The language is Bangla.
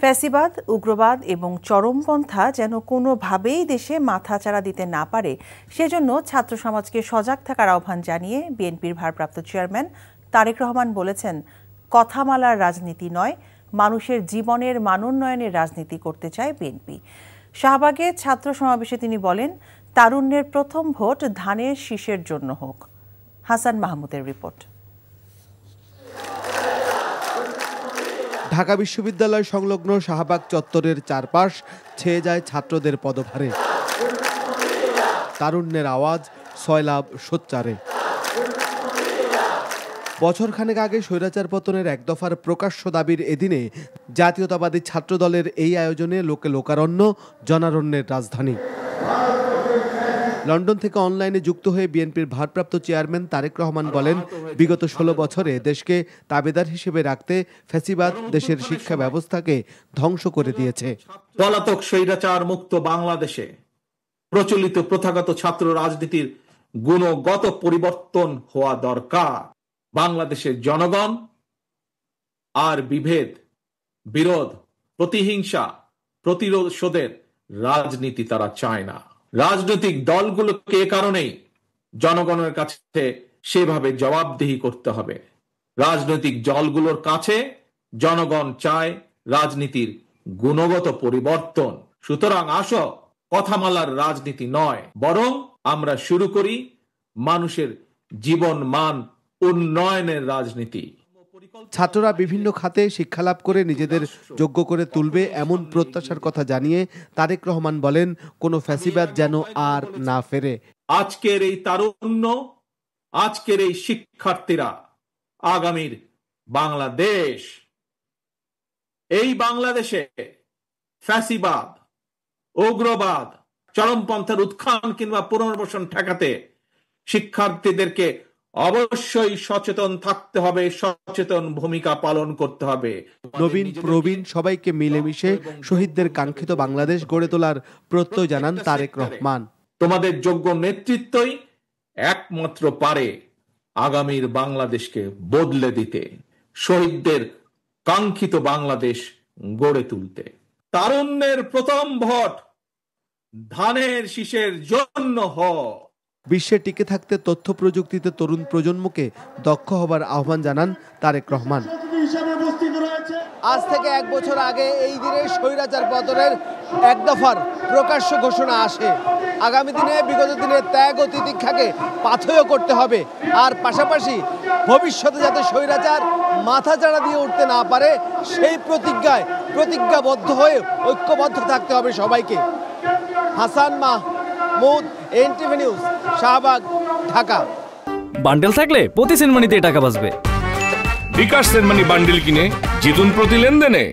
ফ্যাসিবাদ, উগ্রবাদ এবং চরমপন্থা যেন কোনোভাবেই দেশে মাথাচাড়া দিতে না পারে, সেজন্য ছাত্র সমাজকে সজাগ থাকার আহ্বান জানিয়ে বিএনপির ভারপ্রাপ্ত চেয়ারম্যান তারেক রহমান বলেছেন, কথামালার রাজনীতি নয়, মানুষের জীবনের মানোন্নয়নের রাজনীতি করতে চায় বিএনপি। শাহবাগে ছাত্র সমাবেশে তিনি বলেন, তারুণ্যের প্রথম ভোট ধানের শীষের জন্য হোক। হাসান মাহমুদের রিপোর্ট। ঢাকা বিশ্ববিদ্যালয় সংলগ্ন শাহবাগ চত্বরের চারপাশ ছেয়ে যায় ছাত্রদের পদভারে। তারুণ্যের আওয়াজ, সয়লাব সোচ্চারে। বছরখানেক আগে স্বৈরাচার পতনের এক দফার প্রকাশ্য দাবির এদিনে জাতীয়তাবাদী ছাত্রদলের এই আয়োজনে লোকে লোকারণ্য, জনারণ্যের রাজধানী। লন্ডন থেকে অনলাইনে যুক্ত হয়ে বিএনপির ভারপ্রাপ্ত চেয়ারম্যান তারেক রহমান বলেন, বিগত 16 বছরে দেশকে তাবেদার হিসেবে রাখতে ফ্যাসিবাদ দেশের শিক্ষা ব্যবস্থাকে ধ্বংস করে দিয়েছে। পলাতক স্বৈরাচার মুক্ত বাংলাদেশে প্রচলিত প্রথাগত ছাত্র রাজনীতির গুণগত পরিবর্তন হওয়া দরকার। বাংলাদেশের জনগণ আর বিভেদ, বিরোধ, প্রতিহিংসা, প্রতিশোধের রাজনীতি তারা চায় না। রাজনৈতিক দলগুলোকে এ কারণেই জনগণের কাছে সেভাবে জবাবদিহি করতে হবে। রাজনৈতিক দলগুলোর কাছে জনগণ চায় রাজনীতির গুণগত পরিবর্তন। সুতরাং আসো, কথামালার রাজনীতি নয়, বরং আমরা শুরু করি মানুষের জীবন মান উন্নয়নের রাজনীতি। ছাত্ররা বিভিন্ন খাতে শিক্ষালাভ করে নিজেদের যোগ্য করে তুলবে, এমন প্রত্যাশার কথা জানিয়ে তারেক রহমান বলেন, কোনো ফ্যাসিবাদ যেন আর না ফেরে। আজকের এই তারুণ্য, আজকের এই শিক্ষার্থীরা আগামীর বাংলাদেশ। এই বাংলাদেশে ফ্যাসিবাদ, উগ্রবাদ, চরমপন্থার উত্থান কিংবা পুনর্বাসন ঠেকাতে শিক্ষার্থীদেরকে অবশ্যই সচেতন থাকতে হবে, সচেতন ভূমিকা পালন করতে হবে। নবীন প্রবীণ সবাইকে মিলেমিশে শহীদদের কাঙ্ক্ষিত বাংলাদেশ গড়ে তোলার প্রত্যয় জানান তারেক রহমান। তোমাদের যোগ্য নেতৃত্বই একমাত্র পারে আগামীর বাংলাদেশকে বদলে দিতে, শহীদদের কাঙ্ক্ষিত বাংলাদেশ গড়ে তুলতে। তারুণ্যের প্রথম ভোট ধানের শীষের জন্য হোক। বিশ্বে টিকে থাকতে তথ্য প্রযুক্তিতে তরুণ প্রজন্মকে দক্ষ হবার আহ্বান জানান তারেক রহমান। আজ থেকে 1 বছর আগে এই দিনে স্বৈরাচার পতনের এক দফার প্রকাশ্য ঘোষণা আসে। আগামী দিনে বিগত দিনের ত্যাগ ও তিতিক্ষাকে পাথেয় করতে হবে, আর পাশাপাশি ভবিষ্যতে যাতে স্বৈরাচার মাথাচাড়া দিয়ে উঠতে না পারে সেই প্রতিজ্ঞাবদ্ধ হয়ে ঐক্যবদ্ধ থাকতে হবে সবাইকে। Hasan Mahmud, NTV news, Shahbag, Dhaka. Bundle থাকলে প্রতি সেনমানিতে টাকা বাঁচবে। বিকাশ সেনমানি বান্ডেল কিনে জিতুন প্রতি লেনদেনে।